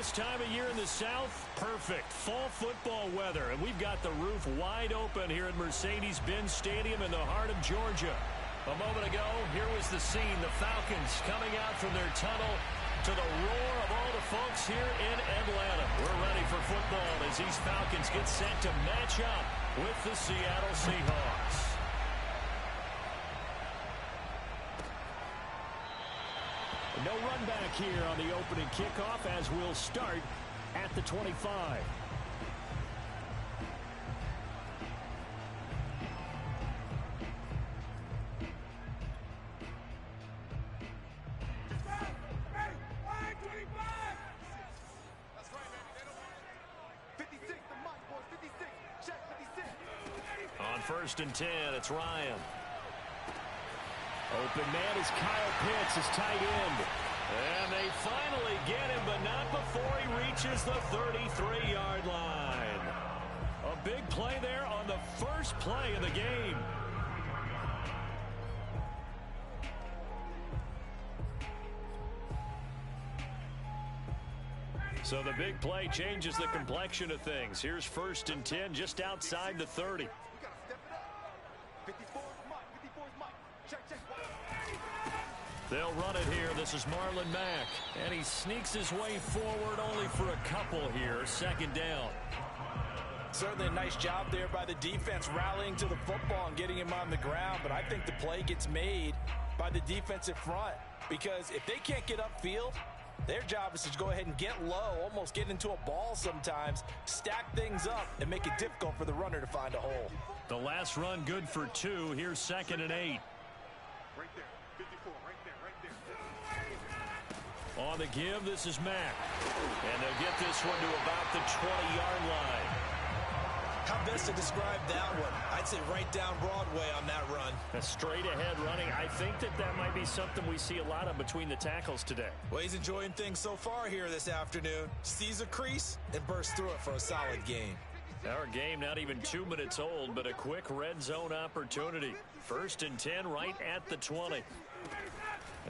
This time of year in the South, perfect. Fall football weather, and we've got the roof wide open here at Mercedes-Benz Stadium in the heart of Georgia. A moment ago, here was the scene. The Falcons coming out from their tunnel to the roar of all the folks here in Atlanta. We're ready for football as these Falcons get set to match up with the Seattle Seahawks. No run back here on the opening kickoff as we'll start at the 25. On 1st and 10, it's Ryan. Open man is Kyle Pitts, his tight end. And they finally get him, but not before he reaches the 33-yard line. A big play there on the first play of the game. So the big play changes the complexion of things. Here's 1st and 10 just outside the 30. They'll run it here. This is Marlon Mack. And he sneaks his way forward only for a couple here. 2nd down. Certainly a nice job there by the defense rallying to the football and getting him on the ground. But I think the play gets made by the defensive front. Because if they can't get upfield, their job is to go ahead and get low, almost get into a ball sometimes, stack things up, and make it difficult for the runner to find a hole. The last run good for 2. Here's 2nd and 8. Right there. 54, right there. On the give, this is Mack. And they'll get this one to about the 20-yard line. How best to describe that one? I'd say right down Broadway on that run. A straight-ahead running. I think that might be something we see a lot of between the tackles today. Well, he's enjoying things so far here this afternoon. Sees a crease and bursts through it for a solid gain. Our game not even 2 minutes old, but a quick red zone opportunity. 1st and 10 right at the 20.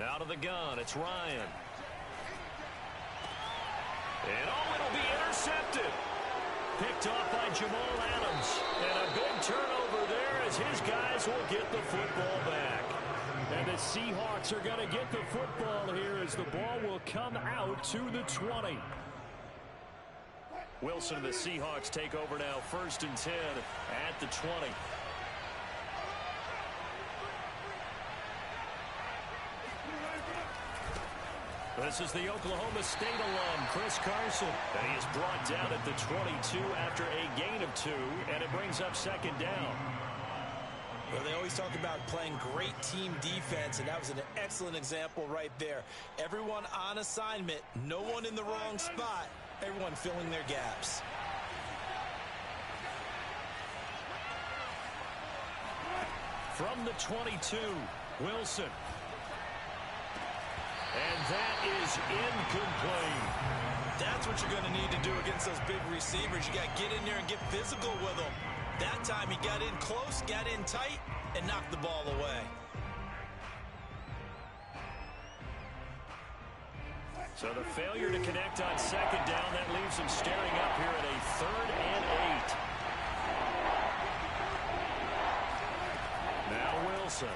Out of the gun, it's Ryan. And it'll be intercepted. Picked off by Jamal Adams. And a big turnover there as his guys will get the football back. And the Seahawks are going to get the football here as the ball will come out to the 20. Wilson and the Seahawks take over now. 1st and 10 at the 20. This is the Oklahoma State alum, Chris Carson. And he is brought down at the 22 after a gain of 2, and it brings up 2nd down. Well, they always talk about playing great team defense, and that was an excellent example right there. Everyone on assignment, no one in the wrong spot, everyone filling their gaps. From the 22, Wilson. And that is incomplete. That's what you're going to need to do against those big receivers. You got to get in there and get physical with them. That time he got in close, got in tight, and knocked the ball away. So the failure to connect on 2nd down, that leaves him staring up here at a 3rd and 8. Now Wilson.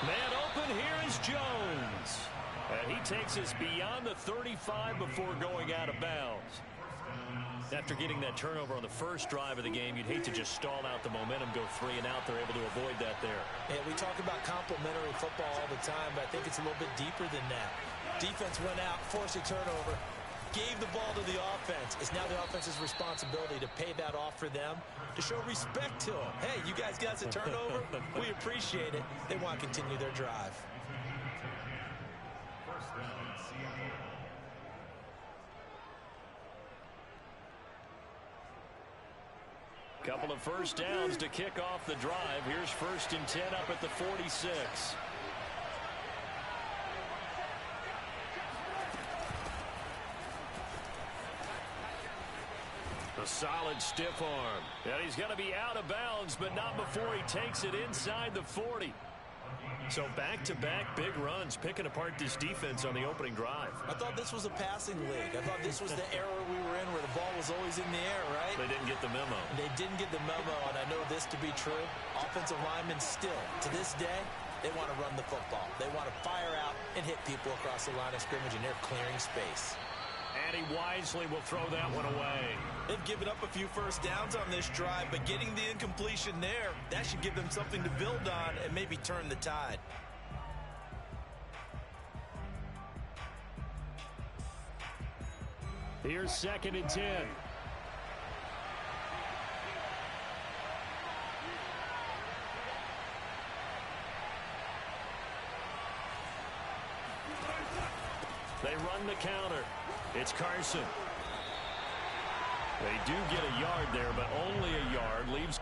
Man open, here is Jones. And he takes us beyond the 35 before going out of bounds. After getting that turnover on the first drive of the game, you'd hate to just stall out the momentum, go 3 and out. They're able to avoid that there. And we talk about complementary football all the time, but I think it's a little bit deeper than that. Defense went out, forced a turnover, gave the ball to the offense. It's now the offense's responsibility to pay that off for them, to show respect to them. Hey, you guys got a turnover? We appreciate it. They want to continue their drive. Couple of 1st downs to kick off the drive. Here's 1st and 10 up at the 46. A solid stiff arm. And he's going to be out of bounds, but not before he takes it inside the 40. So back-to-back big runs, picking apart this defense on the opening drive. I thought this was a passing league. I thought this was the era we were in where the ball was always in the air, right? They didn't get the memo. They didn't get the memo, and I know this to be true. Offensive linemen still, to this day, they want to run the football. They want to fire out and hit people across the line of scrimmage, and they're clearing space. And he wisely will throw that one away. They've given up a few first downs on this drive, but getting the incompletion there, that should give them something to build on and maybe turn the tide. Here's 2nd and 10. They run the counter. It's Carson. They do get a yard there, but only a yard. Leaves.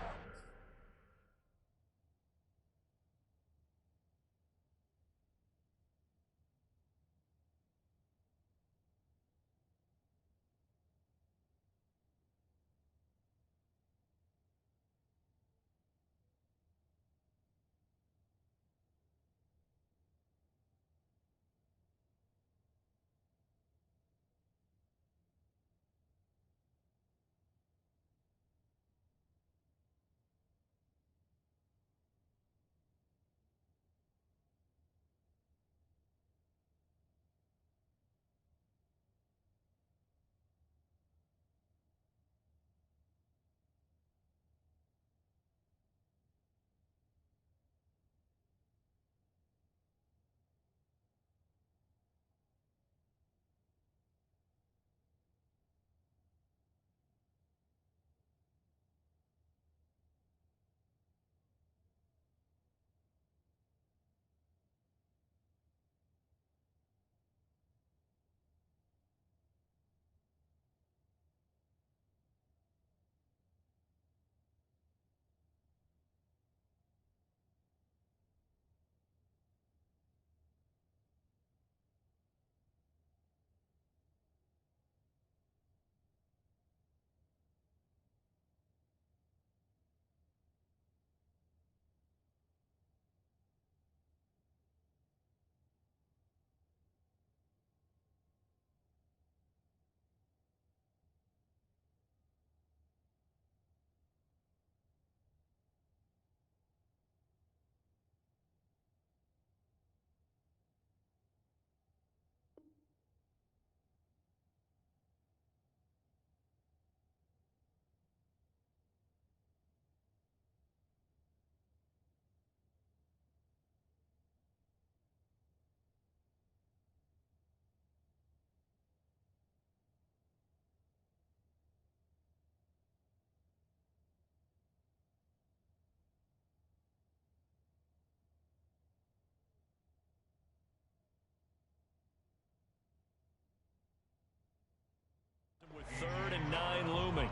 With 3rd and 9 looming.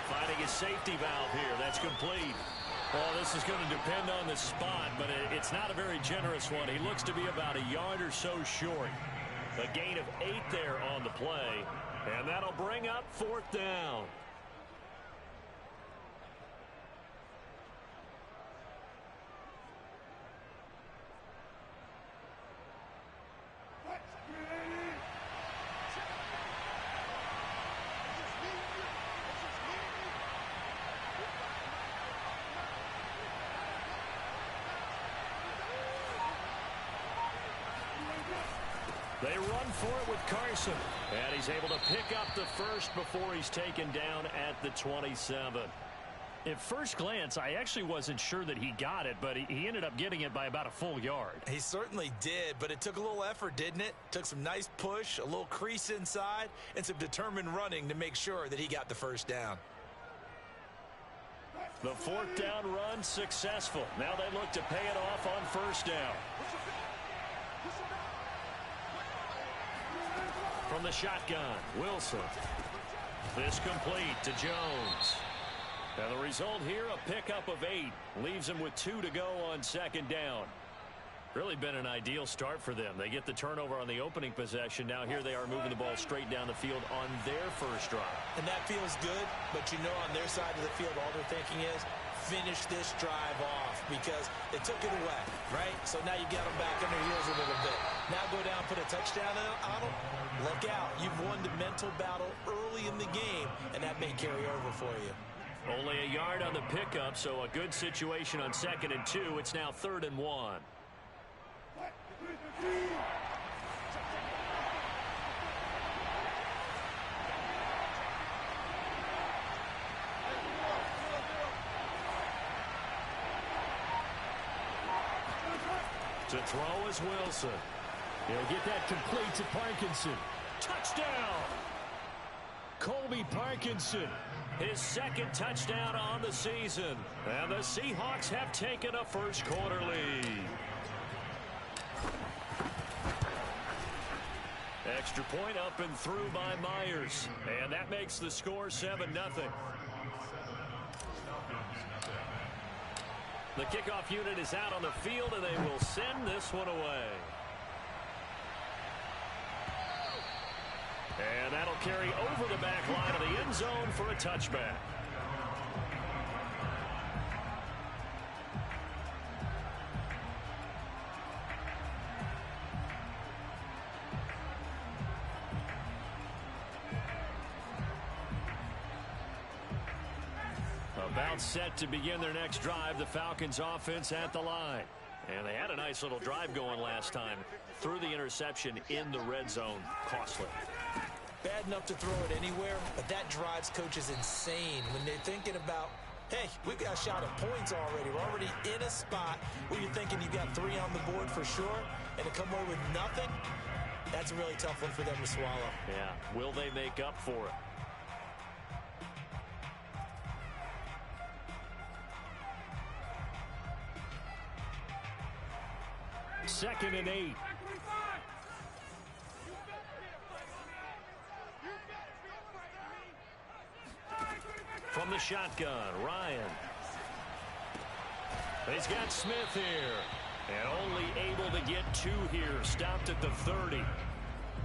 Finding a safety valve here. That's complete. Well, this is going to depend on the spot, but it's not a very generous one. He looks to be about a yard or so short. A gain of 8 there on the play, and that'll bring up 4th down. They run for it with Carson. And he's able to pick up the first before he's taken down at the 27. At first glance, I actually wasn't sure that he got it, but he ended up getting it by about a full yard. He certainly did, but it took a little effort, didn't it? Took some nice push, a little crease inside, and some determined running to make sure that he got the first down. The fourth down run successful. Now they look to pay it off on first down. From the shotgun, Wilson. This complete to Jones. And the result here, a pickup of 8. Leaves him with 2 to go on second down. Really been an ideal start for them. They get the turnover on the opening possession. Now here they are moving the ball straight down the field on their first drive. And that feels good, but you know on their side of the field all they're thinking is finish this drive off because they took it away, right? So now you got them back on their heels a little bit. Now go down, put a touchdown on them. Look out. You've won the mental battle early in the game, and that may carry over for you. Only a yard on the pickup, so a good situation on 2nd and 2. It's now 3rd and 1. To throw is Wilson. He'll get that complete to Parkinson. Touchdown! Colby Parkinson, his 2nd touchdown on the season. And the Seahawks have taken a first quarter lead. Extra point up and through by Myers. And that makes the score 7-0. The kickoff unit is out on the field, and they will send this one away. And that'll carry over the back line of the end zone for a touchback. About set to begin their next drive, the Falcons offense at the line. And they had a nice little drive going last time. Threw the interception in the red zone. Costly. Bad enough to throw it anywhere, but that drives coaches insane when they're thinking about, hey, we've got a shot at points already. We're already in a spot where you're thinking you've got 3 on the board for sure, and to come away with nothing, that's a really tough one for them to swallow. Yeah, will they make up for it? Second and 8. From the shotgun, Ryan. He's got Smith here. And only able to get 2 here. Stopped at the 30.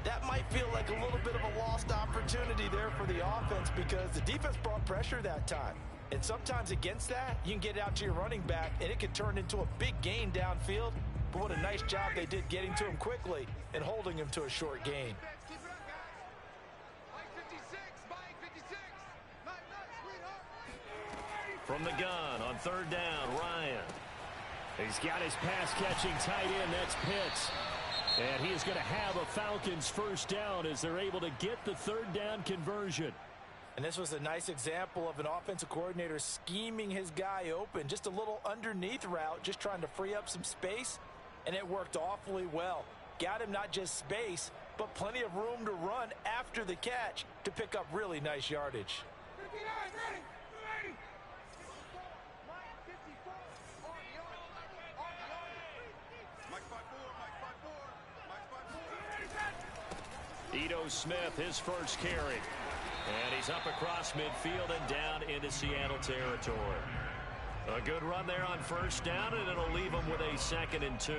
That might feel like a little bit of a lost opportunity there for the offense because the defense brought pressure that time. And sometimes against that, you can get out to your running back, and it could turn into a big gain downfield. But what a nice job they did getting to him quickly and holding him to a short gain. From the gun on 3rd down, Ryan. He's got his pass-catching tight end. That's Pitts. And he is going to have a Falcons first down as they're able to get the 3rd down conversion. And this was a nice example of an offensive coordinator scheming his guy open. Just a little underneath route, just trying to free up some space. And it worked awfully well. Got him not just space, but plenty of room to run after the catch to pick up really nice yardage. Ito Smith, his first carry. And he's up across midfield and down into Seattle territory. A good run there on first down, and it'll leave them with a 2nd and 2.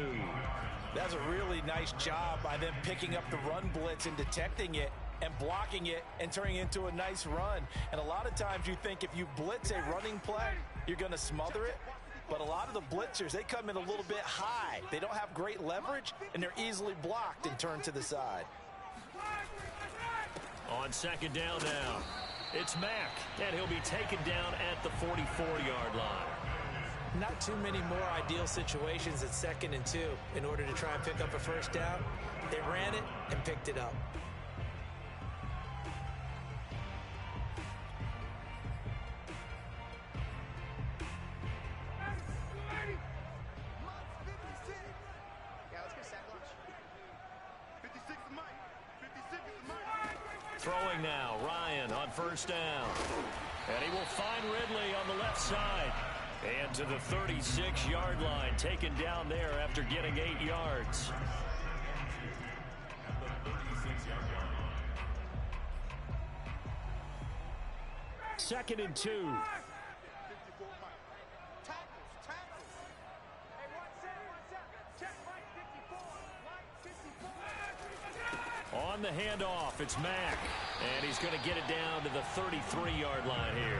That's a really nice job by them picking up the run blitz and detecting it and blocking it and turning it into a nice run. And a lot of times you think if you blitz a running play, you're going to smother it. But a lot of the blitzers, they come in a little bit high. They don't have great leverage, and they're easily blocked and turned to the side. On 2nd down now, it's Mack, and he'll be taken down at the 44-yard line. Not too many more ideal situations at 2nd and 2 in order to try and pick up a first down. They ran it and picked it up. Throwing now, Ryan on first down. And he will find Ridley on the left side. And to the 36-yard line, taken down there after getting 8 yards. Second and 2. On the handoff, it's Mack. And he's going to get it down to the 33-yard line here.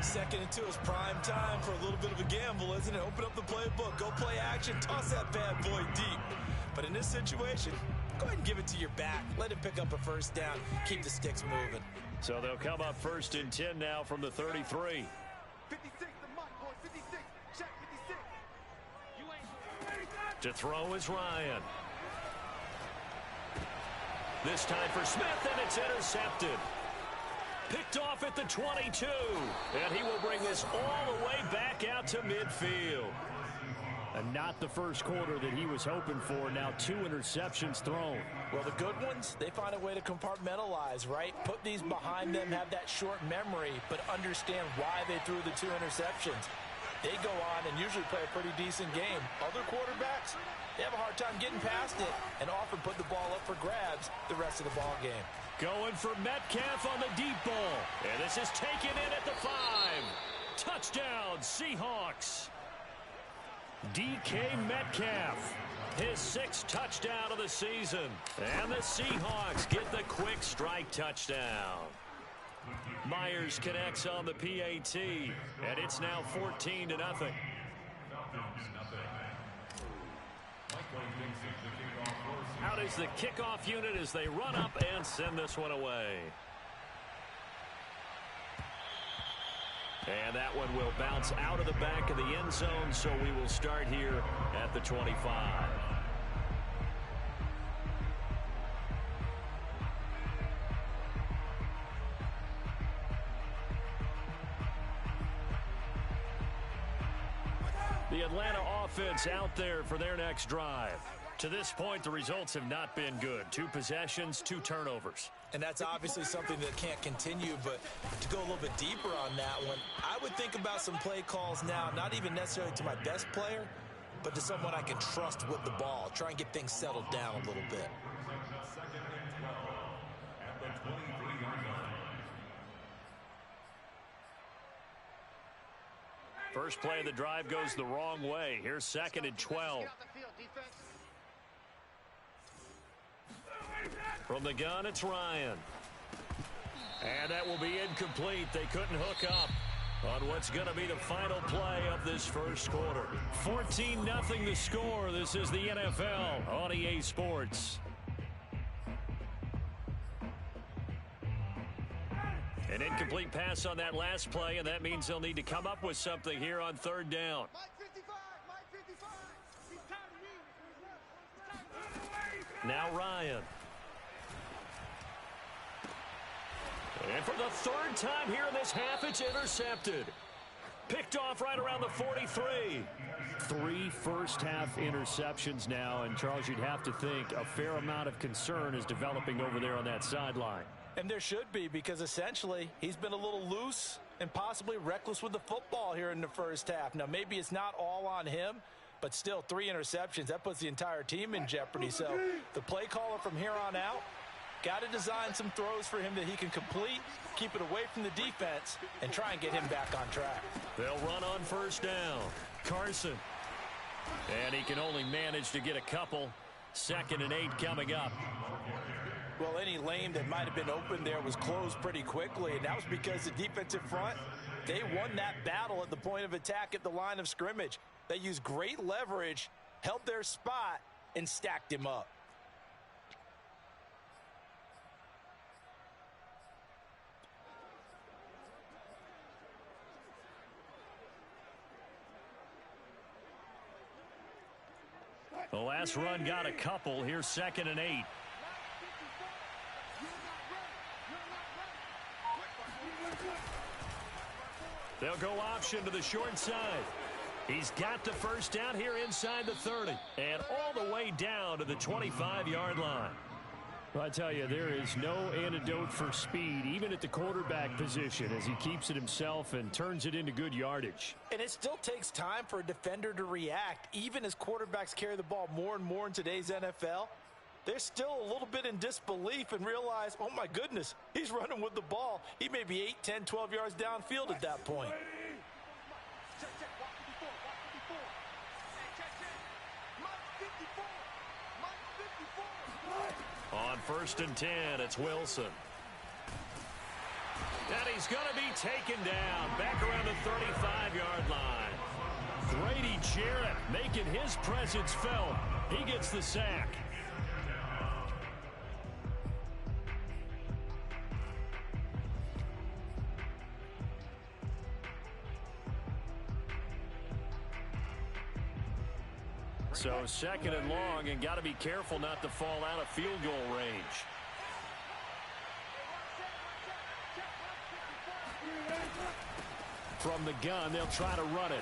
Second and 2 is prime time for a little bit of a gamble, isn't it? Open up the playbook, go play action, toss that bad boy deep. But in this situation, go ahead and give it to your back. Let him pick up a first down. Keep the sticks moving. So they'll come up first and 10 now from the 33. 56, the mark, boy, 56. Check 56. You ain't... To throw is Ryan. This time for Smith, and it's intercepted. Picked off at the 22. And he will bring this all the way back out to midfield. And not the first quarter that he was hoping for. Now 2 interceptions thrown. Well, the good ones, they find a way to compartmentalize, right? Put these behind them, have that short memory, but understand why they threw the 2 interceptions. They go on and usually play a pretty decent game. Other quarterbacks, they have a hard time getting past it and often put the ball up for grabs the rest of the ball game. Going for Metcalf on the deep ball. And this is taken in at the 5. Touchdown, Seahawks. DK Metcalf, his 6th touchdown of the season. And the Seahawks get the quick strike touchdown. Myers connects on the PAT, and it's now 14-0. Out is the kickoff unit as they run up and send this one away. And that one will bounce out of the back of the end zone, so we will start here at the 25. The Atlanta offense out there for their next drive. To this point, the results have not been good. 2 possessions, 2 turnovers. And that's obviously something that can't continue, but to go a little bit deeper on that one, I would think about some play calls now, not even necessarily to my best player, but to someone I can trust with the ball. Try and get things settled down a little bit. First play of the drive goes the wrong way. Here's 2nd and 12. From the gun, it's Ryan. And that will be incomplete. They couldn't hook up on what's going to be the final play of this first quarter. 14-0 the score. This is the NFL on EA Sports. An incomplete pass on that last play, and that means they'll need to come up with something here on 3rd down. Now Ryan. And for the 3rd time here in this half, it's intercepted. Picked off right around the 43. 3 first-half interceptions now, and Charles, you'd have to think a fair amount of concern is developing over there on that sideline. And there should be, because essentially he's been a little loose and possibly reckless with the football here in the first half. Now, maybe it's not all on him, but still 3 interceptions. That puts the entire team in jeopardy. So the play caller from here on out got to design some throws for him that he can complete, keep it away from the defense, and try and get him back on track. They'll run on first down. Carson. And he can only manage to get a couple. 2nd and 8 coming up. Well, any lane that might have been open there was closed pretty quickly, and that was because the defensive front, they won that battle at the point of attack at the line of scrimmage. They used great leverage, held their spot, and stacked him up. The last run got a couple. Here's 2nd and 8. They'll go option to the short side. He's got the first down here inside the 30. And all the way down to the 25-yard line. Well, I tell you, there is no antidote for speed, even at the quarterback position, as he keeps it himself and turns it into good yardage. And it still takes time for a defender to react. Even as quarterbacks carry the ball more and more in today's NFL, they're still a little bit in disbelief and realize, oh my goodness, he's running with the ball. He may be 8, 10, 12 yards downfield at that point. Check, check, watch 54, watch 54. Hey, check, check. Mike 54. Mike 54. On 1st and 10, it's Wilson. And he's going to be taken down back around the 35-yard line. Grady Jarrett making his presence felt. He gets the sack. So 2nd and long, and got to be careful not to fall out of field goal range. From the gun, they'll try to run it.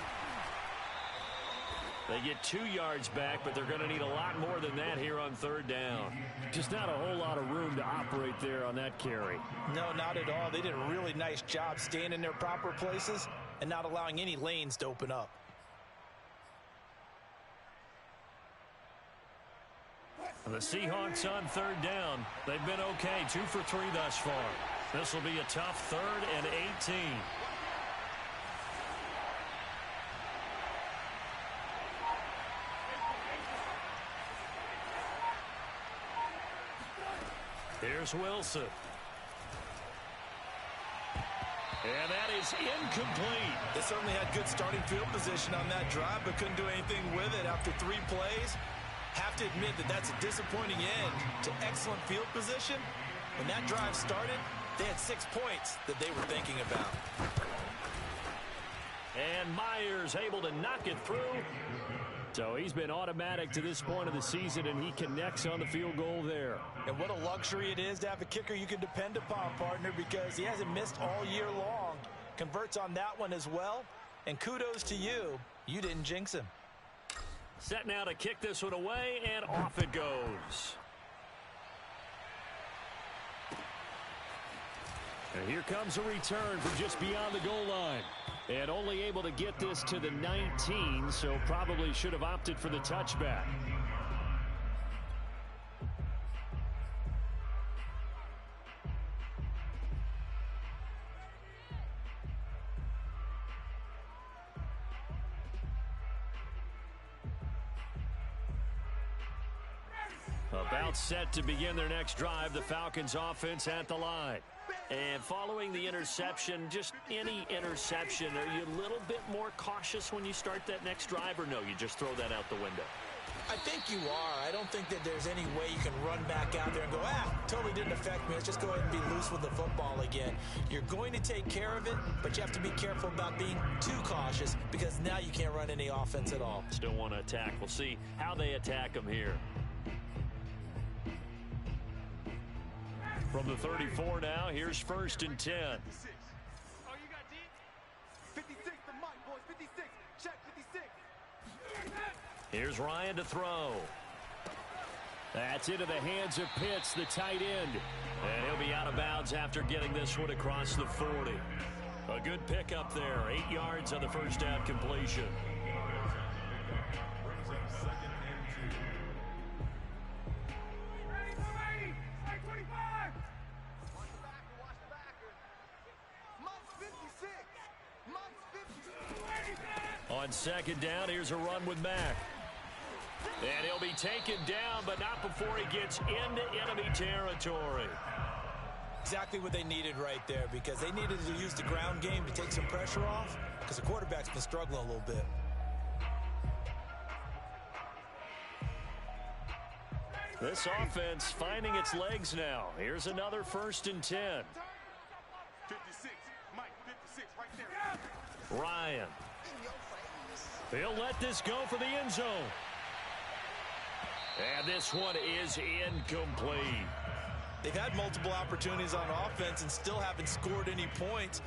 They get 2 yards back, but they're going to need a lot more than that here on 3rd down. Just not a whole lot of room to operate there on that carry. No, not at all. They did a really nice job staying in their proper places and not allowing any lanes to open up. The Seahawks on 3rd down. They've been okay, 2 for 3 thus far. This will be a tough 3rd and 18. Here's Wilson. And that is incomplete. They certainly had good starting field position on that drive, but couldn't do anything with it after 3 plays. Have to admit that that's a disappointing end to excellent field position. When that drive started, they had 6 points that they were thinking about. And Myers able to knock it through. So he's been automatic to this point of the season, and he connects on the field goal there. And what a luxury it is to have a kicker you can depend upon, partner, because he hasn't missed all year long. Converts on that one as well. And kudos to you. You didn't jinx him. Set now to kick this one away, and off it goes. And here comes a return from just beyond the goal line. And only able to get this to the 19, so probably should have opted for the touchback. About set to begin their next drive, the Falcons offense at the line. And following the interception, just any interception, are you a little bit more cautious when you start that next drive, or no, you just throw that out the window? I think you are. I don't think that there's any way you can run back out there and go, totally didn't affect me. Let's just go ahead and be loose with the football again. You're going to take care of it, but you have to be careful about being too cautious because now you can't run any offense at all. Still want to attack. We'll see how they attack them here. From the 34 now, here's 1st and 10. Oh, you got deep? 56, the mic, boys. 56. Check 56. Here's Ryan to throw. That's into the hands of Pitts, the tight end. And he'll be out of bounds after getting this one across the 40. A good pickup there. 8 yards on the first down completion. On 2nd down, here's a run with Mack. And he'll be taken down, but not before he gets into enemy territory. Exactly what they needed right there, because they needed to use the ground game to take some pressure off, because the quarterback's been struggling a little bit. This offense finding its legs now. Here's another 1st and 10. 56, Mike, 56, right there. Ryan. He'll let this go for the end zone. And this one is incomplete. They've had multiple opportunities on offense and still haven't scored any points.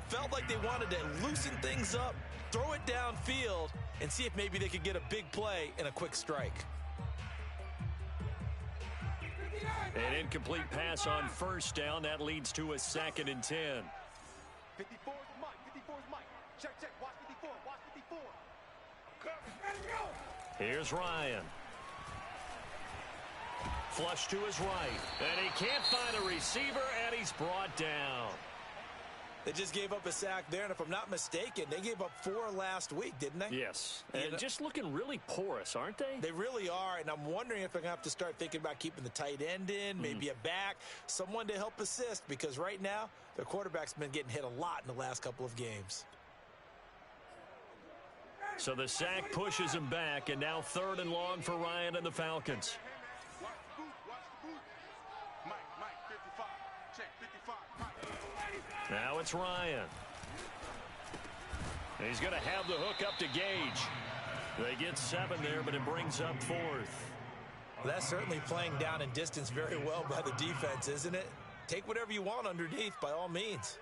Felt like they wanted to loosen things up, throw it downfield, and see if maybe they could get a big play and a quick strike. An incomplete pass on first down. That leads to a 2nd and 10. 54 is Mike. 54 is Mike. Check, check. Watch 54. Watch 54. Here's Ryan. Flush to his right. And he can't find a receiver, and he's brought down. They just gave up a sack there, and if I'm not mistaken, they gave up 4 last week, didn't they? Yes, and just looking really porous, aren't they? They really are, and I'm wondering if they're going to have to start thinking about keeping the tight end in, maybe a back, someone to help assist, because right now, their quarterback's been getting hit a lot in the last couple of games. So the sack pushes him back, and now 3rd and long for Ryan and the Falcons. Watch the boot. Watch the boot. Mike, 55. Check, 55. Mike. Now it's Ryan. He's going to have the hook up to Gage. They get 7 there, but it brings up 4th. Well, that's certainly playing down and distance very well by the defense, isn't it? Take whatever you want underneath, by all means.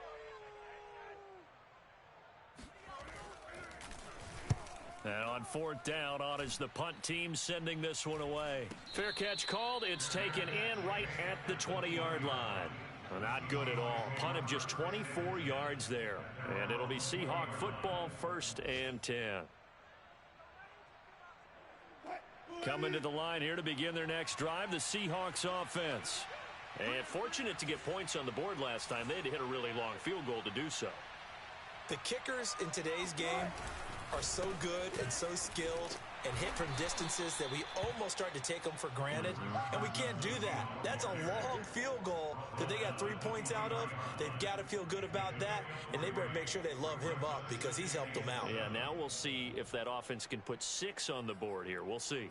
And on 4th down, on is the punt team sending this one away. Fair catch called. It's taken in right at the 20-yard line. Well, not good at all. Punt of just 24 yards there. And it'll be Seahawk football, 1st and 10. Coming to the line here to begin their next drive, the Seahawks offense. And fortunate to get points on the board last time. They had to hit a really long field goal to do so. The kickers in today's game are so good and so skilled and hit from distances that we almost start to take them for granted, and we can't do that. That's a long field goal that they got 3 points out of. They've got to feel good about that, and they better make sure they love him up because he's helped them out. Yeah, now we'll see if that offense can put 6 on the board here. We'll see.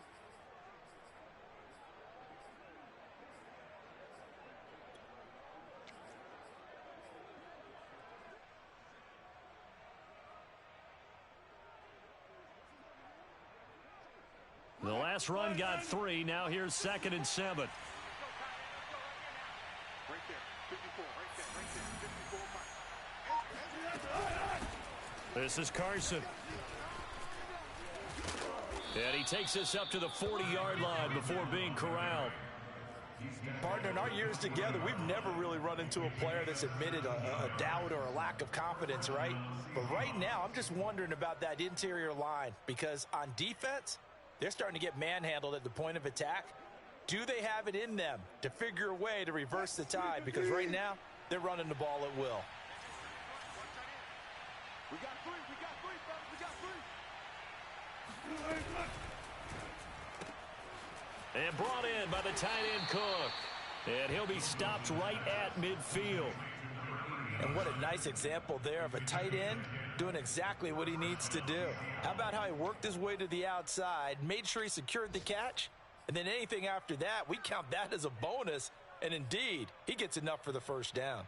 The last run got 3. Now here's 2nd and 7. Right there. 54. Right there. 54. Mike. This is Carson. And he takes this up to the 40-yard line before being corralled. Partner, in our years together, we've never really run into a player that's admitted a doubt or a lack of confidence, right? But right now, I'm just wondering about that interior line because on defense, they're starting to get manhandled at the point of attack. Do they have it in them to figure a way to reverse the tide? Because right now, they're running the ball at will. We got 3. We got 3, brother. We got 3. And brought in by the tight end Cook. And he'll be stopped right at midfield. And what a nice example there of a tight end doing exactly what he needs to do. How about how he worked his way to the outside, made sure he secured the catch, and then anything after that, we count that as a bonus. And indeed, he gets enough for the 1st down.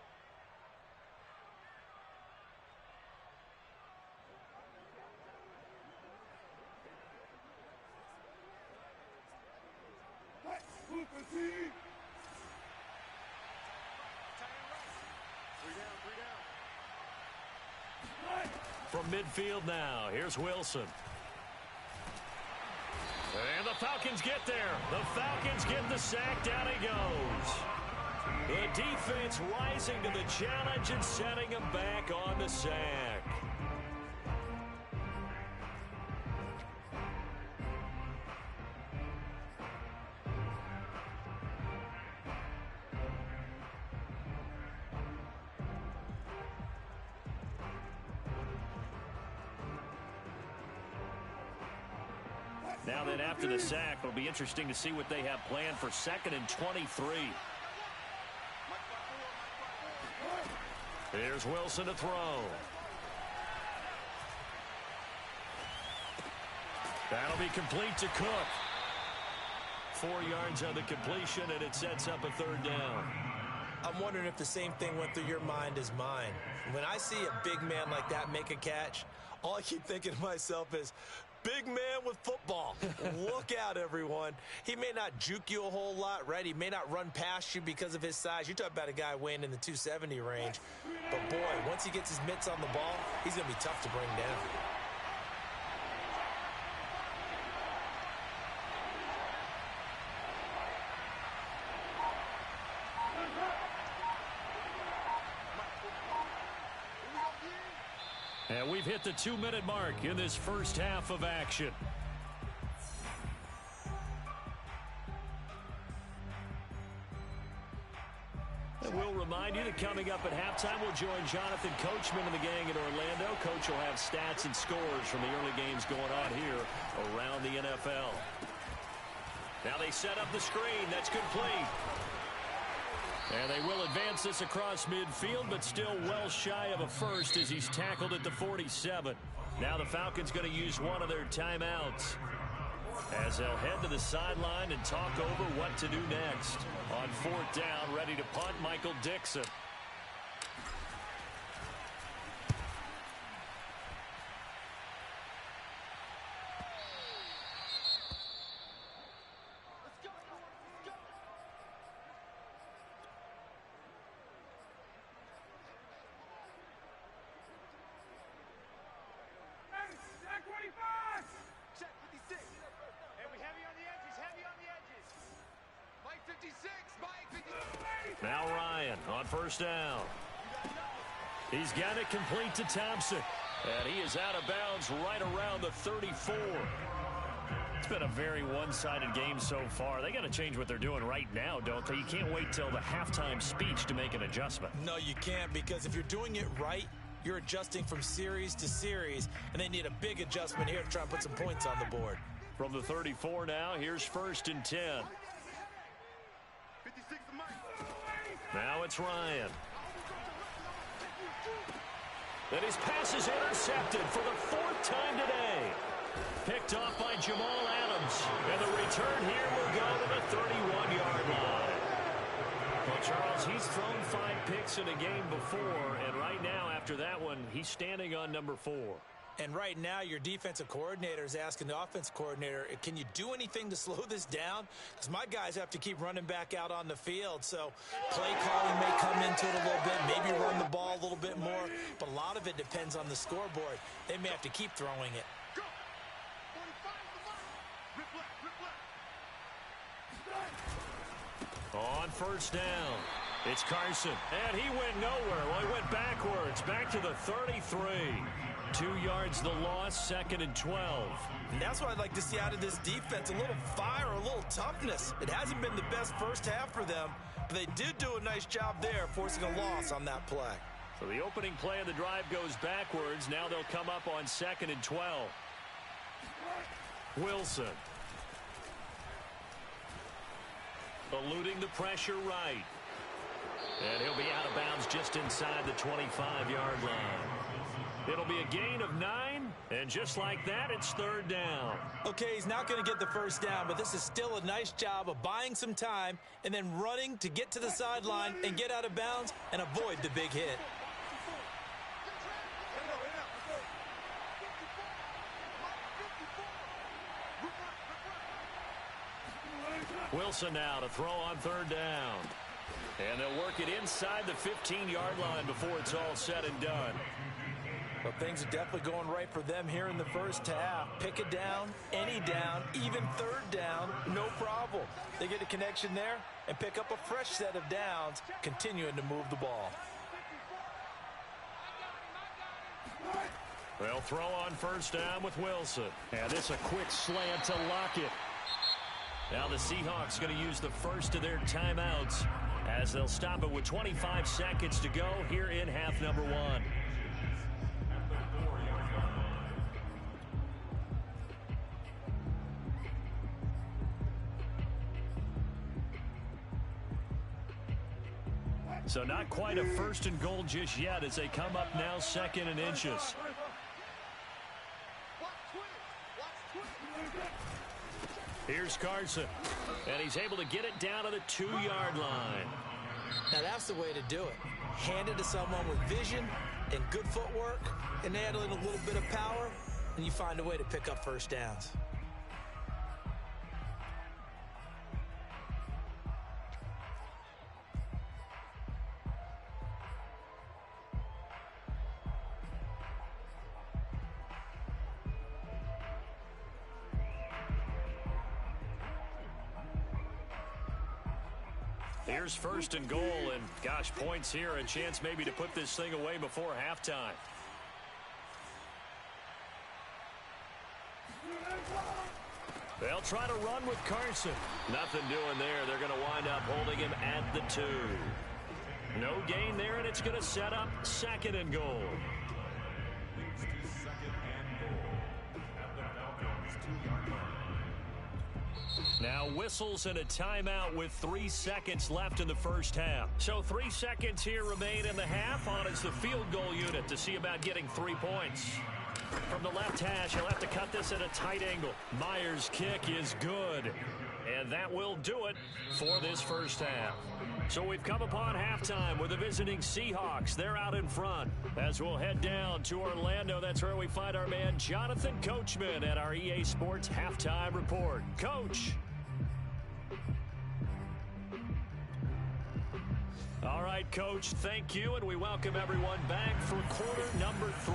From midfield now, here's Wilson. And the Falcons get there. The Falcons get the sack. Down he goes. The defense rising to the challenge and setting him back on the sack. Now then, after the sack, it'll be interesting to see what they have planned for 2nd and 23. Here's Wilson to throw. That'll be complete to Cook. 4 yards on the completion, and it sets up a 3rd down. I'm wondering if the same thing went through your mind as mine. When I see a big man like that make a catch, all I keep thinking to myself is, big man with football. Look out, everyone. He may not juke you a whole lot, right? He may not run past you because of his size. You're talking about a guy weighing in the 270 range. But, boy, once he gets his mitts on the ball, he's going to be tough to bring down. And we've hit the 2-minute mark in this first half of action. And we'll remind you that coming up at halftime, we'll join Jonathan Coachman and the gang in Orlando. Coach will have stats and scores from the early games going on here around the NFL. Now they set up the screen. That's complete. And they will advance this across midfield, but still well shy of a first as he's tackled at the 47. Now the Falcons going to use one of their timeouts as they'll head to the sideline and talk over what to do next. On 4th down, ready to punt, Michael Dixon. Check 56. And we heavy on the edges, heavy on the edges. Mike 56, Mike 56. Now Ryan on 1st down. He's got it complete to Thompson. And he is out of bounds right around the 34. It's been a very one-sided game so far. They got to change what they're doing right now, don't they? You can't wait till the halftime speech to make an adjustment. No, you can't, because if you're doing it right, you're adjusting from series to series, and they need a big adjustment here to try and put some points on the board. From the 34 now, here's 1st and 10. 56 to Mike. Now it's Ryan. And his pass is intercepted for the 4th time today. Picked off by Jamal Adams. And the return here will go to the 31-yard line. Well, Charles, he's thrown 5 picks in a game before, and right now, after that one, he's standing on number 4. And right now, your defensive coordinator is asking the offensive coordinator, can you do anything to slow this down? Because my guys have to keep running back out on the field. So play calling may come into it a little bit, maybe run the ball a little bit more, but a lot of it depends on the scoreboard. They may have to keep throwing it. Go. 45 to Mike. Rip left, rip left. On 1st down, it's Carson. And he went nowhere. Well, he went backwards, back to the 33. 2 yards the loss, 2nd and 12. And that's what I'd like to see out of this defense, a little fire, a little toughness. It hasn't been the best first half for them, but they did do a nice job there, forcing a loss on that play. So the opening play of the drive goes backwards. Now they'll come up on 2nd and 12. Wilson. Eluding the pressure right. And he'll be out of bounds just inside the 25-yard line. It'll be a gain of 9, and just like that, it's 3rd down. Okay, he's not going to get the first down, but this is still a nice job of buying some time and then running to get to the sideline and get out of bounds and avoid the big hit. Wilson now to throw on 3rd down. And they'll work it inside the 15-yard line before it's all said and done. Well, things are definitely going right for them here in the first half. Pick it down, any down, even 3rd down, no problem. They get a connection there and pick up a fresh set of downs, continuing to move the ball. They'll throw on 1st down with Wilson. And this a quick slant to Lockett. Now the Seahawks going to use the first of their timeouts as they'll stop it with 25 seconds to go here in half number 1. So not quite a 1st and goal just yet as they come up now 2nd and inches. Here's Carson, and he's able to get it down to the 2-yard line. Now that's the way to do it. Hand it to someone with vision and good footwork, and add in a little bit of power, and you find a way to pick up first downs. Here's 1st and goal, and gosh, points here, a chance maybe to put this thing away before halftime. They'll try to run with Carson. Nothing doing there. They're going to wind up holding him at the 2. No gain there, and it's going to set up 2nd and goal. Now whistles and a timeout with 3 seconds left in the first half. So 3 seconds here remain in the half. On is the field goal unit to see about getting 3 points. From the left hash, he'll have to cut this at a tight angle. Myers' kick is good. And that will do it for this first half. So we've come upon halftime with the visiting Seahawks. They're out in front. As we'll head down to Orlando, that's where we find our man Jonathan Coachman at our EA Sports Halftime Report. Coach. All right, Coach, thank you, and we welcome everyone back for quarter number 3.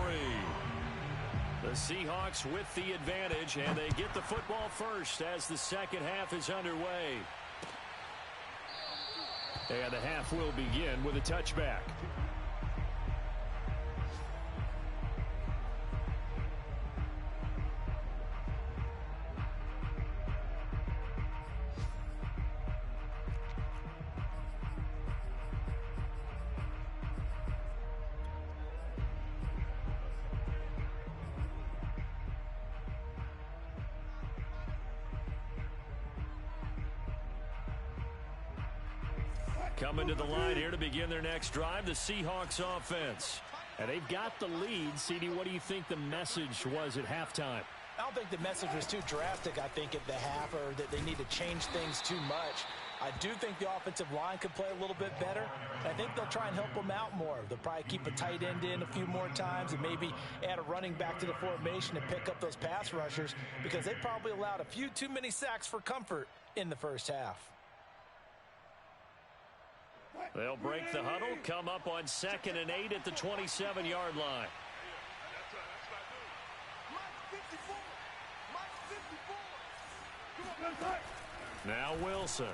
The Seahawks with the advantage, and they get the football first as the second half is underway. And the half will begin with a touchback. Coming to the line here to begin their next drive, the Seahawks offense. And they've got the lead. CD, what do you think the message was at halftime? I don't think the message was too drastic, I think, at the half, or that they need to change things too much. I do think the offensive line could play a little bit better. I think they'll try and help them out more. They'll probably keep a tight end in a few more times and maybe add a running back to the formation and pick up those pass rushers, because they probably allowed a few too many sacks for comfort in the first half. They'll break the huddle, come up on 2nd and 8 at the 27-yard line. Now Wilson.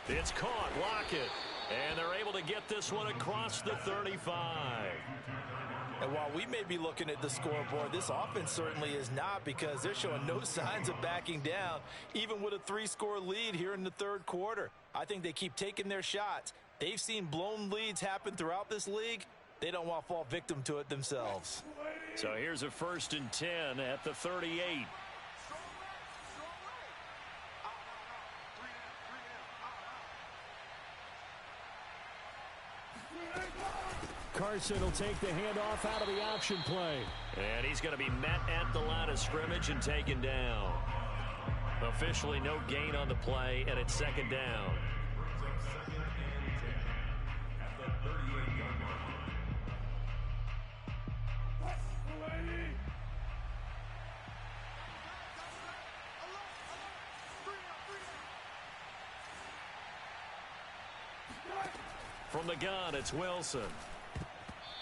It's caught. Lockett. And they're able to get this one across the 35. And while we may be looking at the scoreboard, this offense certainly is not, because they're showing no signs of backing down, even with a 3-score lead here in the third quarter. I think they keep taking their shots. They've seen blown leads happen throughout this league. They don't want to fall victim to it themselves. So here's a 1st and 10 at the 38. Carson will take the handoff out of the option play. And he's going to be met at the line of scrimmage and taken down. Officially no gain on the play, and it's 2nd down. From the gun, it's Wilson.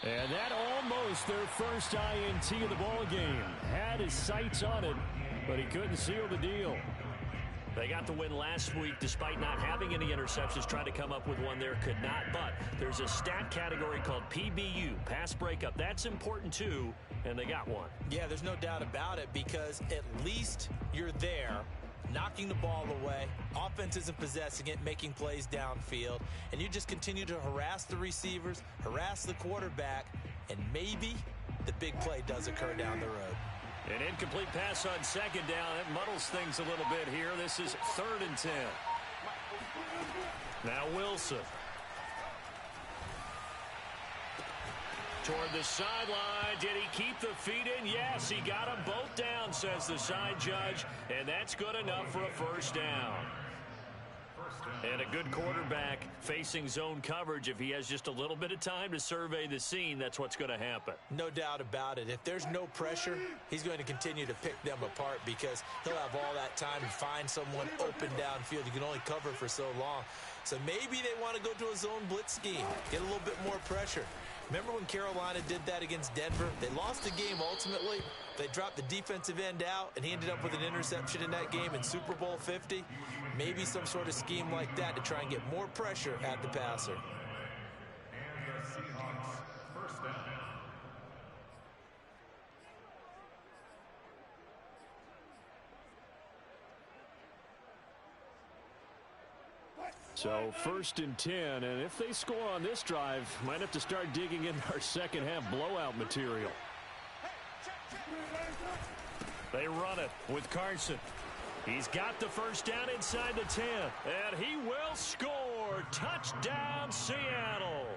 And that almost their first INT of the ball game. Had his sights on it, but he couldn't seal the deal. They got the win last week despite not having any interceptions. Tried to come up with one there, could not. But there's a stat category called PBU, pass breakup. That's important too, and they got one. Yeah, there's no doubt about it, because at least you're there, knocking the ball away. Offense isn't possessing it, making plays downfield. And you just continue to harass the receivers, harass the quarterback, and maybe the big play does occur down the road. An incomplete pass on 2nd down. It muddles things a little bit here. This is 3rd and 10. Now Wilson. Toward the sideline. Did he keep the feet in? Yes, he got them both down, says the side judge. And that's good enough for a 1st down. And a good quarterback facing zone coverage. If he has just a little bit of time to survey the scene, that's what's going to happen. No doubt about it. If there's no pressure, he's going to continue to pick them apart, because he'll have all that time to find someone open downfield. You can only cover for so long. So maybe they want to go to a zone blitz scheme, get a little bit more pressure. Remember when Carolina did that against Denver? They lost the game ultimately. They dropped the defensive end out, and he ended up with an interception in that game in Super Bowl 50. Maybe some sort of scheme like that to try and get more pressure at the passer. So 1st and 10, and if they score on this drive, might have to start digging into our second half blowout material. They run it with Carson. He's got the first down inside the 10, and he will score. Touchdown, Seattle.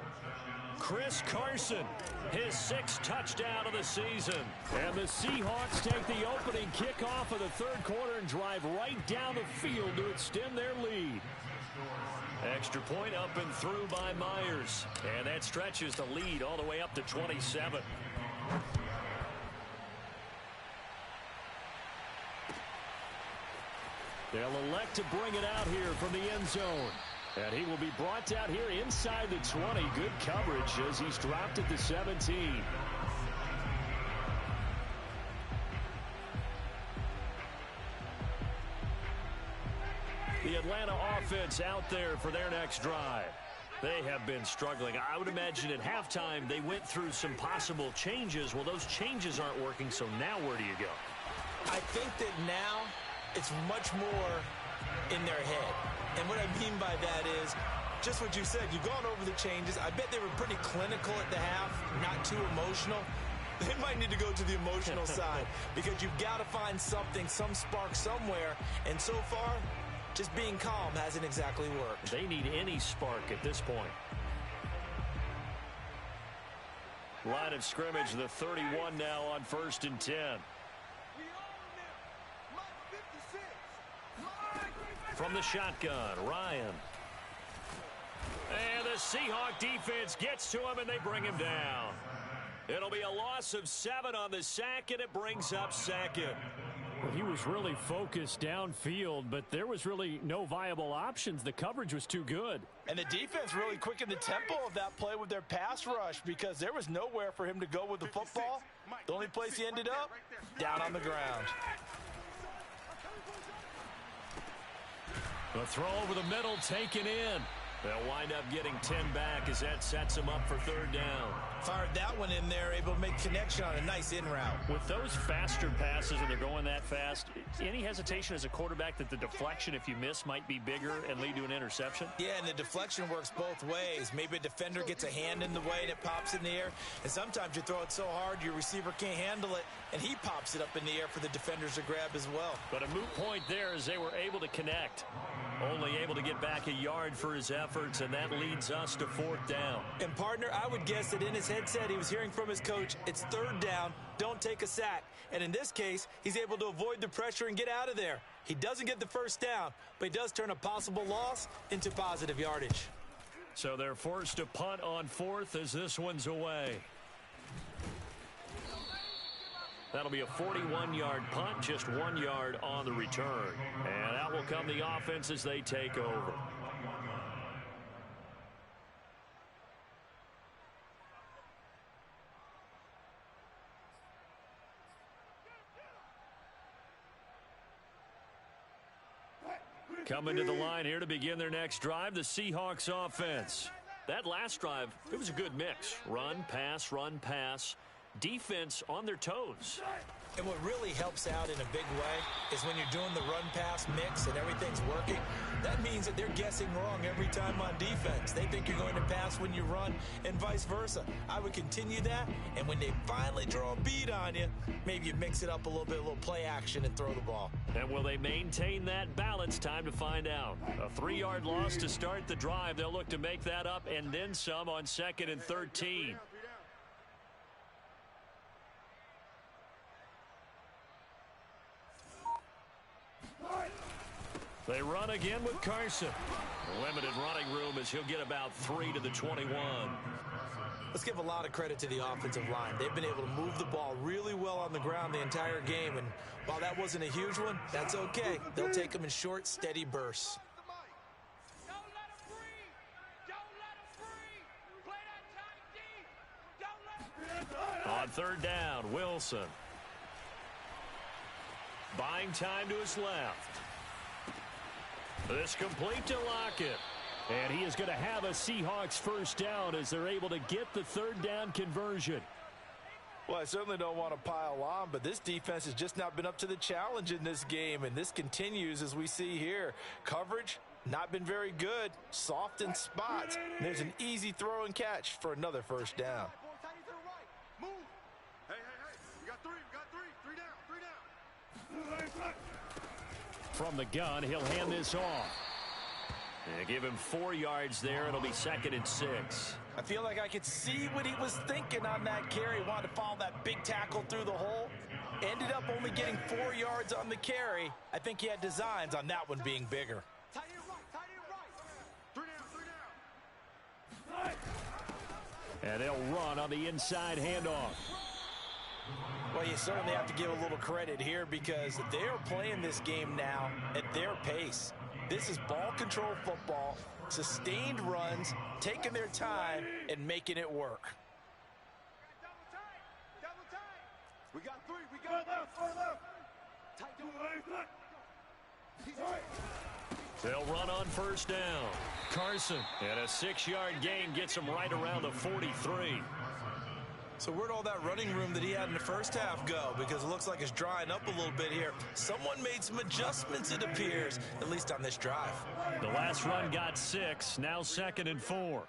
Chris Carson, his 6th touchdown of the season. And the Seahawks take the opening kickoff of the 3rd quarter and drive right down the field to extend their lead. Extra point up and through by Myers. And that stretches the lead all the way up to 27. They'll elect to bring it out here from the end zone. And he will be brought down here inside the 20. Good coverage as he's dropped at the 17. The Atlanta offense out there for their next drive. They have been struggling. I would imagine at halftime they went through some possible changes. Well, those changes aren't working, so now where do you go? I think that now it's much more in their head. And what I mean by that is just what you said. You've gone over the changes. I bet they were pretty clinical at the half, not too emotional. They might need to go to the emotional side because you've got to find something, some spark somewhere. And so far, just being calm hasn't exactly worked. They need any spark at this point. Line of scrimmage, the 31 now on 1st and 10. From the shotgun, Ryan. And the Seahawk defense gets to him, and they bring him down. It'll be a loss of 7 on the sack, and it brings up 2nd. Well, he was really focused downfield, but there was really no viable options. The coverage was too good. And the defense really quickened the tempo of that play with their pass rush because there was nowhere for him to go with the football. The only place he ended up, down on the ground. The throw over the middle taken in. They'll wind up getting 10 back as that sets them up for 3rd down. Fired that one in there, able to make connection on a nice in route. With those faster passes and they're going that fast, any hesitation as a quarterback that the deflection, if you miss, might be bigger and lead to an interception? Yeah, and the deflection works both ways. Maybe a defender gets a hand in the way and it pops in the air. And sometimes you throw it so hard your receiver can't handle it, and he pops it up in the air for the defenders to grab as well. But a moot point there as they were able to connect. Only able to get back a yard for his efforts, and that leads us to 4th down. And, partner, I would guess that in his headset he was hearing from his coach, it's 3rd down, don't take a sack. And in this case, he's able to avoid the pressure and get out of there. He doesn't get the 1st down, but he does turn a possible loss into positive yardage. So they're forced to punt on 4th as this one's away. That'll be a 41-yard punt, just 1 yard on the return. And out will come the offense as they take over. Coming to the line here to begin their next drive, the Seahawks offense. That last drive, it was a good mix. Run, pass, defense on their toes. And what really helps out in a big way is when you're doing the run-pass mix and everything's working, that means that they're guessing wrong every time on defense. They think you're going to pass when you run and vice versa. I would continue that, and when they finally draw a beat on you, maybe you mix it up a little bit, a little play action and throw the ball. And will they maintain that balance? Time to find out. A 3-yard loss to start the drive. They'll look to make that up and then some on 2nd and 13. They run again with Carson. Limited running room as he'll get about 3 to the 21. Let's give a lot of credit to the offensive line. They've been able to move the ball really well on the ground the entire game. And while that wasn't a huge one, that's okay. They'll take them in short, steady bursts. Don't let him breathe. Don't let him breathe. Play that tight D. Don't let him breathe. On 3rd down, Wilson. Buying time to his left. This complete to Lockett. And he is going to have a Seahawks 1st down as they're able to get the 3rd down conversion. Well, I certainly don't want to pile on, but this defense has just not been up to the challenge in this game, and this continues as we see here. Coverage, Not been very good. Soft in spots. There's an easy throw and catch for another first down. Move. Hey. We got three. Three down. From the gun, he'll hand this off. And give him 4 yards there. It'll be 2nd and 6. I feel like I could see what he was thinking on that carry. Wanted to follow that big tackle through the hole. Ended up only getting 4 yards on the carry. I think he had designs on that one being bigger. Tight end right. 3 down. And they'll run on the inside handoff. Well, you certainly have to give a little credit here because they're playing this game now at their pace. This is ball control football, sustained runs, taking their time and making it work. Double tight. We got 3. We got left. Tight. They'll run on first down. Carson, and a 6-yard gain gets him right around the 43. So where'd all that running room that he had in the first half go? Because it looks like it's drying up a little bit here. Someone made some adjustments, it appears, at least on this drive. The last run got 6, now 2nd and 4.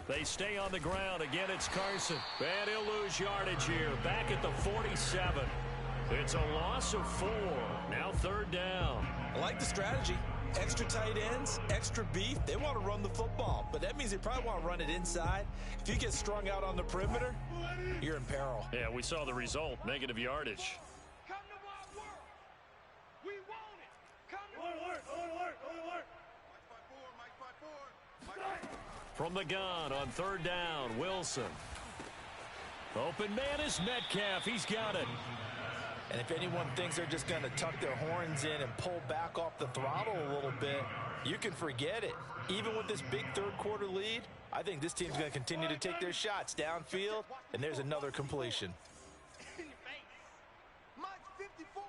They stay on the ground. Again, it's Carson. And he'll lose yardage here. Back at the 47. It's a loss of 4. Now 3rd down. I like the strategy. Extra tight ends, extra beef. They want to run the football, but that means they probably want to run it inside. If you get strung out on the perimeter, you're in peril. Yeah, we saw the result. Negative yardage. Come to Wild World. We want it. Come to alert. Mike 5-4. From the gun on 3rd down, Wilson. Open man is Metcalf. He's got it. And if anyone thinks they're just going to tuck their horns in and pull back off the throttle a little bit, you can forget it. Even with this big third-quarter lead, I think this team's going to continue to take their shots downfield, and there's another completion. Mike 54.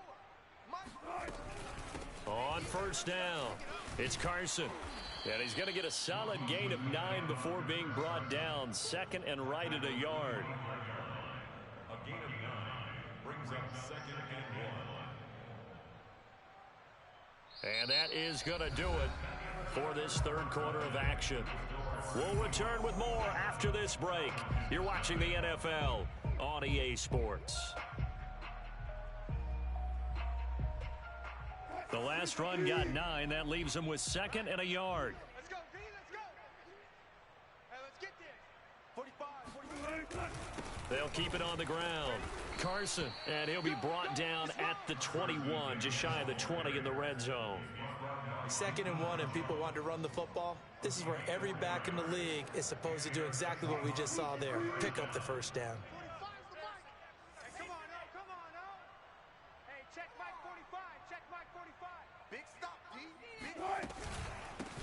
On first down, it's Carson. And he's going to get a solid gain of 9 before being brought down. 2nd and right at a yard. A gain of 9 brings up 2nd and 1. And that is going to do it for this third quarter of action. We'll return with more after this break. You're watching the NFL on EA Sports. The last run got 9. That leaves him with 2nd and a yard. Let's go, D, let's go. Hey, let's get there. 45. They'll keep it on the ground. Carson, and he'll be brought down at the 21, just shy of the 20 in the red zone. 2nd and 1, and people want to run the football. This is where every back in the league is supposed to do exactly what we just saw there. Pick up the first down. Hey, come on now. Hey, check Mike 45. Check Mike 45. Big stop, D. Big.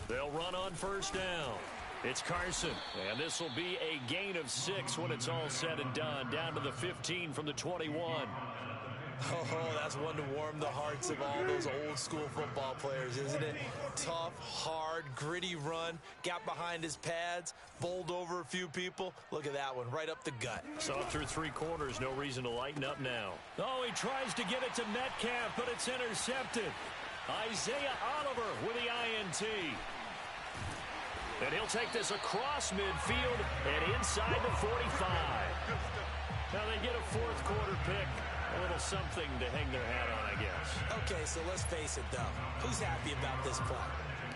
They'll run on first down. It's Carson, and this will be a gain of 6 when it's all said and done, down to the 15 from the 21. Oh, that's one to warm the hearts of all those old school football players, isn't it? Tough, hard, gritty run, got behind his pads, bowled over a few people. Look at that one, right up the gut. So through 3 quarters, no reason to lighten up now. Oh, he tries to get it to Metcalf, but it's intercepted. Isaiah Oliver with the INT. And he'll take this across midfield and inside the 45. Now they get a fourth quarter pick. A little something to hang their hat on, I guess. Okay, so let's face it, though. Who's happy about this play?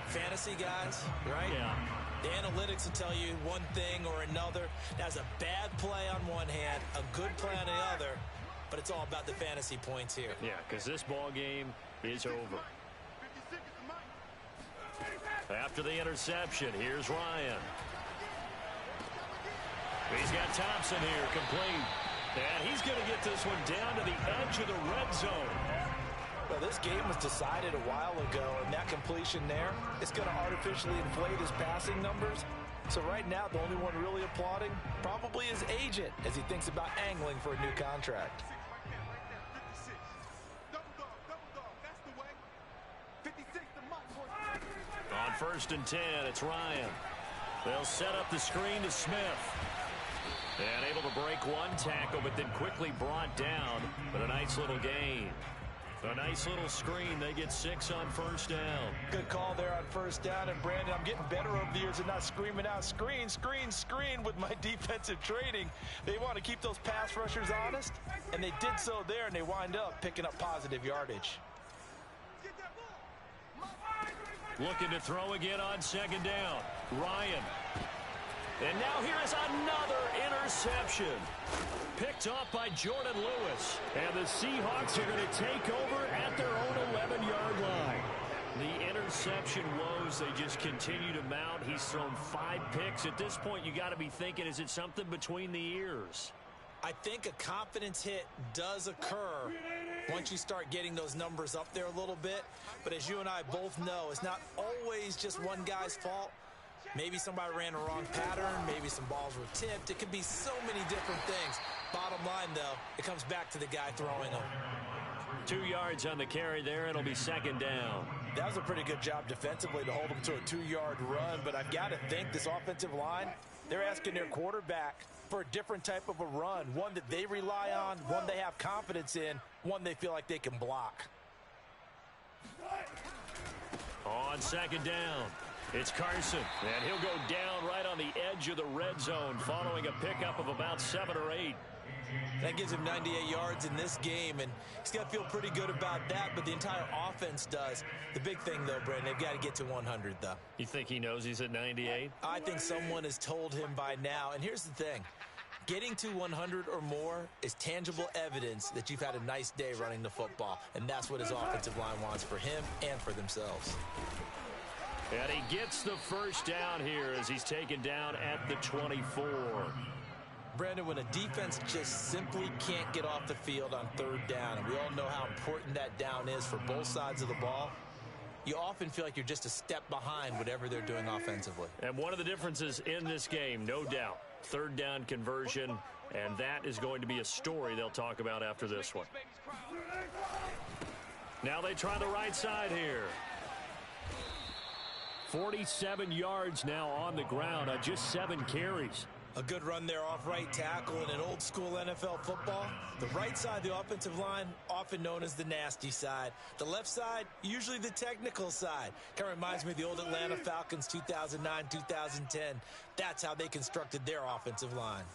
Fantasy guys, right? Yeah. The analytics will tell you one thing or another. That's a bad play on one hand, a good play on the other, but it's all about the fantasy points here. Yeah, because this ball game is over. After the interception, here's Ryan. He's got Thompson here, complete. And he's going to get this one down to the edge of the red zone. Well, this game was decided a while ago, and that completion there is going to artificially inflate his passing numbers. So right now, the only one really applauding probably his agent as he thinks about angling for a new contract. On 1st and 10, it's Ryan. They'll set up the screen to Smith. And able to break one tackle, but then quickly brought down with a nice little gain. A nice little screen. They get 6 on first down. Good call there on first down. And, Brandon, I'm getting better over the years and not screaming out, screen, screen, screen with my defensive training. They want to keep those pass rushers honest, and they did so there, and they wind up picking up positive yardage. Looking to throw again on second down. Ryan. And now here is another interception. Picked off by Jordan Lewis. And the Seahawks are going to take over at their own 11-yard line. The interception woes, they just continue to mount. He's thrown 5 picks. At this point, you got to be thinking, is it something between the ears? I think a confidence hit does occur once you start getting those numbers up there a little bit. But as you and I both know, it's not always just one guy's fault. Maybe somebody ran a wrong pattern. Maybe some balls were tipped. It could be so many different things. Bottom line, though, it comes back to the guy throwing them. 2 yards on the carry there. It'll be second down. That was a pretty good job defensively to hold them to a 2-yard run. But I've got to think this offensive line, they're asking their quarterback for a different type of a run, one that they rely on, one they have confidence in, one they feel like they can block. On second down, it's Carson, and he'll go down right on the edge of the red zone following a pickup of about 7 or 8. That gives him 98 yards in this game, and he's got to feel pretty good about that, but the entire offense does. The big thing, though, Brandon, they've got to get to 100, though. You think he knows he's at 98? I think someone has told him by now, and here's the thing. Getting to 100 or more is tangible evidence that you've had a nice day running the football, and that's what his offensive line wants for him and for themselves. And he gets the first down here as he's taken down at the 24. Brandon, when a defense just simply can't get off the field on third down, and we all know how important that down is for both sides of the ball, you often feel like you're just a step behind whatever they're doing offensively. And one of the differences in this game, no doubt, third down conversion, and that is going to be a story they'll talk about after this one. Now they try the right side here. 47 yards now on the ground on just 7 carries. A good run there off right tackle in an old school NFL football. The right side of the offensive line, often known as the nasty side. The left side, usually the technical side. Kind of reminds me of the old Atlanta Falcons 2009, 2010. That's how they constructed their offensive line.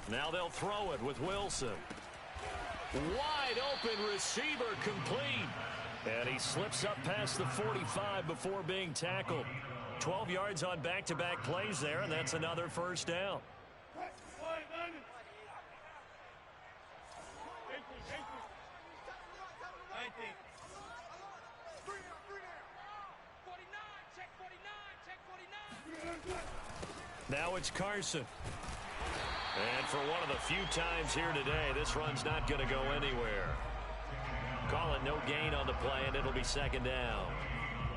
Now they'll throw it with Wilson. Wide open receiver complete. And he slips up past the 45 before being tackled. 12 yards on back-to-back plays there, and that's another first down. Now it's Carson. And for one of the few times here today, this run's not going to go anywhere. Call it no gain on the play, and it'll be second down.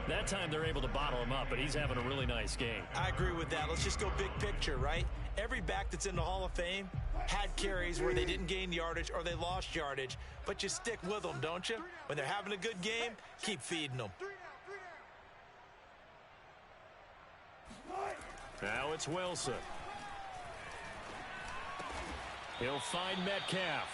That time they're able to bottle him up, but he's having a really nice game. I agree with that. Let's just go big picture, right? Every back that's in the Hall of Fame had carries where they didn't gain yardage or they lost yardage, but you stick with them, don't you? When they're having a good game, keep feeding them. Now it's Wilson. He'll find Metcalf.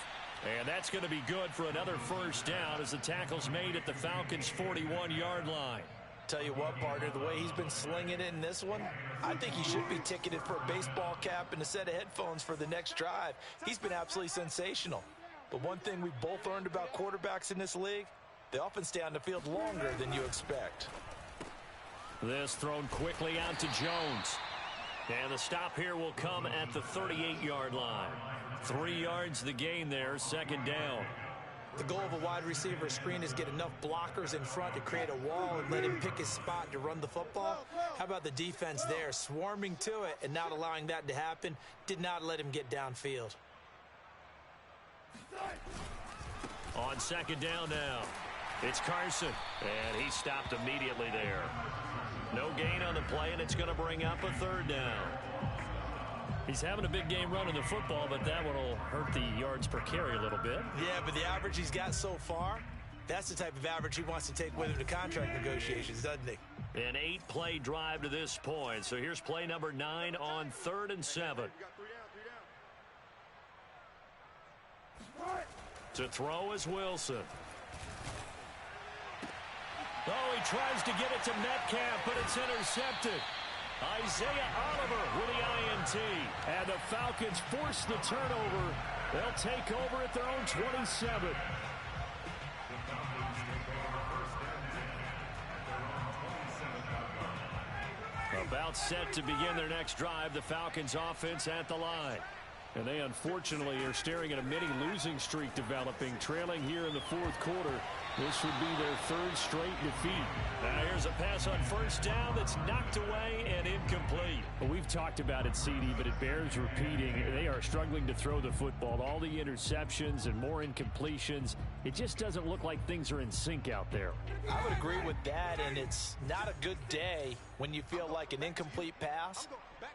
And that's going to be good for another first down as the tackle's made at the Falcons' 41-yard line. Tell you what, partner, the way he's been slinging it in this one, I think he should be ticketed for a baseball cap and a set of headphones for the next drive. He's been absolutely sensational. But one thing we both learned about quarterbacks in this league, they often stay on the field longer than you expect. This thrown quickly out to Jones. And the stop here will come at the 38-yard line. 3 yards the gain there, second down. The goal of a wide receiver screen is get enough blockers in front to create a wall and let him pick his spot to run the football. How about the defense there, swarming to it and not allowing that to happen? Did not let him get downfield. On second down now, it's Carson, and he stopped immediately there. No gain on the play, and it's going to bring up a third down. He's having a big game running the football, but that one will hurt the yards per carry a little bit. Yeah, but the average he's got so far, that's the type of average he wants to take with him to contract negotiations, doesn't he? An 8-play drive to this point. So here's play number 9 on 3rd and 7. To throw is Wilson. Oh, he tries to get it to Metcalf, but it's intercepted. Isaiah Oliver with the INT. And the Falcons force the turnover. They'll take over at their own 27. About set to begin their next drive, the Falcons offense at the line. And they unfortunately are staring at a mini losing streak developing, trailing here in the fourth quarter. This would be their third straight defeat. Now here's a pass on first down that's knocked away and incomplete. Well, we've talked about it, CD, but it bears repeating. They are struggling to throw the football. All the interceptions and more incompletions. It just doesn't look like things are in sync out there. I would agree with that, and it's not a good day when you feel like an incomplete pass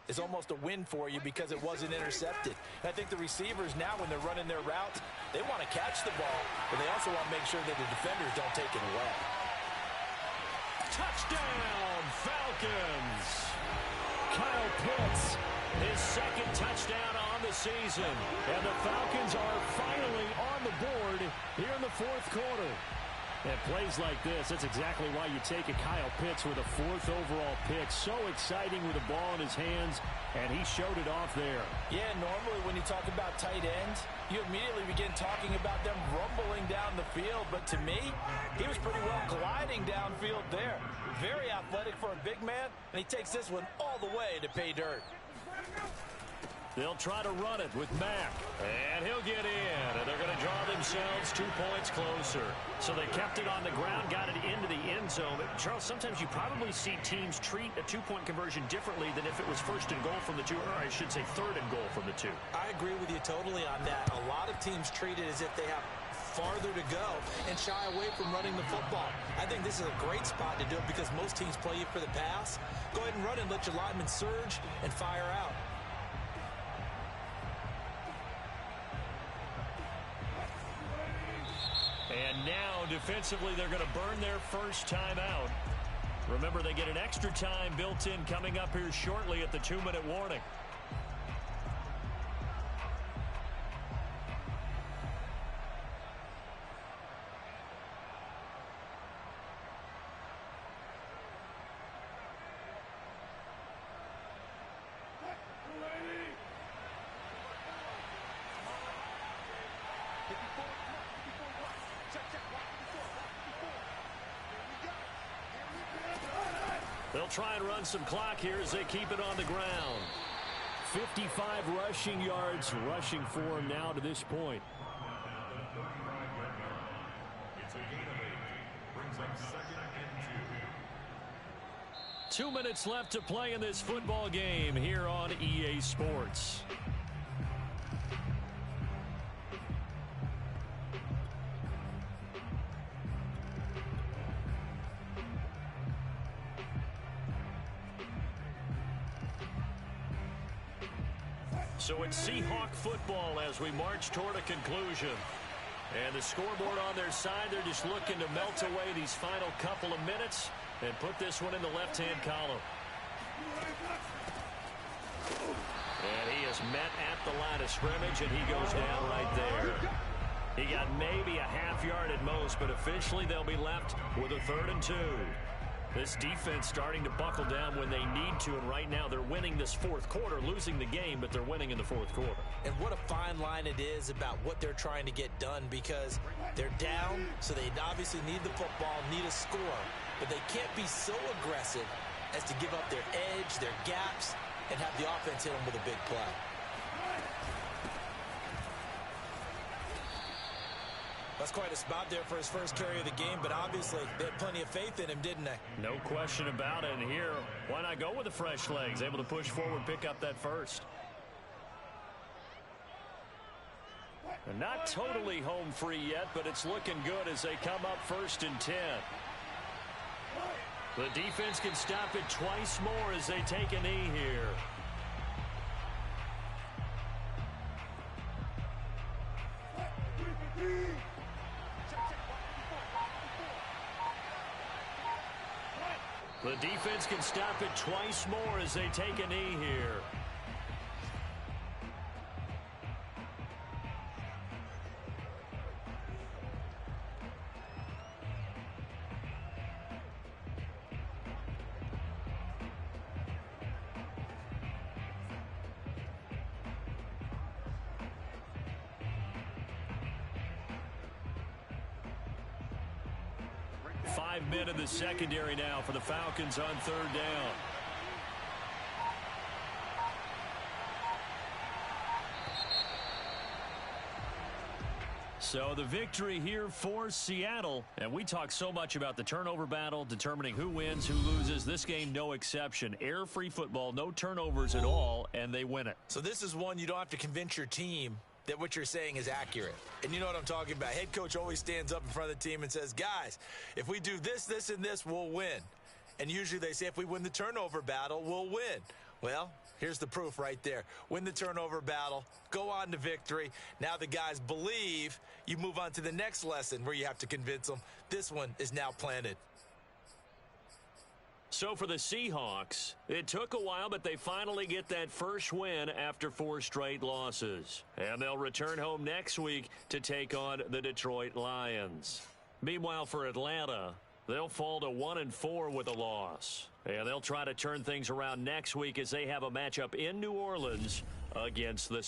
is almost a win for you because it wasn't intercepted. And I think the receivers now, when they're running their routes, they want to catch the ball, but they also want to make sure that the defenders don't take it away. Touchdown, Falcons! Kyle Pitts, his second touchdown on the season. And the Falcons are finally on the board here in the fourth quarter. And plays like this, that's exactly why you take a Kyle Pitts with a fourth overall pick. So exciting with the ball in his hands, and he showed it off there. Yeah, normally when you talk about tight ends, you immediately begin talking about them rumbling down the field. But to me, he was pretty well gliding downfield there. Very athletic for a big man, and he takes this one all the way to pay dirt. They'll try to run it with Mack. And he'll get in. And they're going to draw themselves 2 points closer. So they kept it on the ground, got it into the end zone. But Charles, sometimes you probably see teams treat a two-point conversion differently than if it was first and goal from the two, or I should say third and goal from the two. I agree with you totally on that. A lot of teams treat it as if they have farther to go and shy away from running the football. I think this is a great spot to do it because most teams play you for the pass. Go ahead and run and let your linemen surge and fire out. And now, defensively, they're going to burn their first time out. Remember, they get an extra time built in coming up here shortly at the 2-minute warning. They'll try and run some clock here as they keep it on the ground. 55 rushing yards rushing for him now to this point. It's a gain of 8. Brings up second and 2. 2 minutes left to play in this football game here on EA Sports. So it's Seahawk football as we march toward a conclusion. And the scoreboard on their side, they're just looking to melt away these final couple of minutes and put this one in the left-hand column. And he is met at the line of scrimmage, and he goes down right there. He got maybe a half yard at most, but officially they'll be left with a 3rd and 2. This defense starting to buckle down when they need to, and right now they're winning this fourth quarter, losing the game, but they're winning in the fourth quarter. And what a fine line it is about what they're trying to get done, because they're down, so they obviously need the football, need a score, but they can't be so aggressive as to give up their edge, their gaps, and have the offense hit them with a big play. That's quite a spot there for his first carry of the game, but obviously they had plenty of faith in him, didn't they? No question about it. And here, why not go with the fresh legs? Able to push forward, pick up that first. And not totally home free yet, but it's looking good as they come up 1st and 10. The defense can stop it twice more as they take a knee here. The defense can stop it twice more as they take a knee here. 5 men in the secondary now for the Falcons on 3rd down. So the victory here for Seattle. And we talk so much about the turnover battle, determining who wins, who loses. This game, no exception. Air-free football, no turnovers at all, and they win it. So this is one you don't have to convince your team that what you're saying is accurate. And you know what I'm talking about. Head coach always stands up in front of the team and says, guys, if we do this, this, and this, we'll win. And usually they say if we win the turnover battle, we'll win. Well, here's the proof right there. Win the turnover battle, go on to victory. Now the guys believe. You move on to the next lesson where you have to convince them. This one is now planted. So for the Seahawks, it took a while, but they finally get that first win after 4 straight losses. And they'll return home next week to take on the Detroit Lions. Meanwhile, for Atlanta, they'll fall to 1-4 with a loss. And they'll try to turn things around next week as they have a matchup in New Orleans against the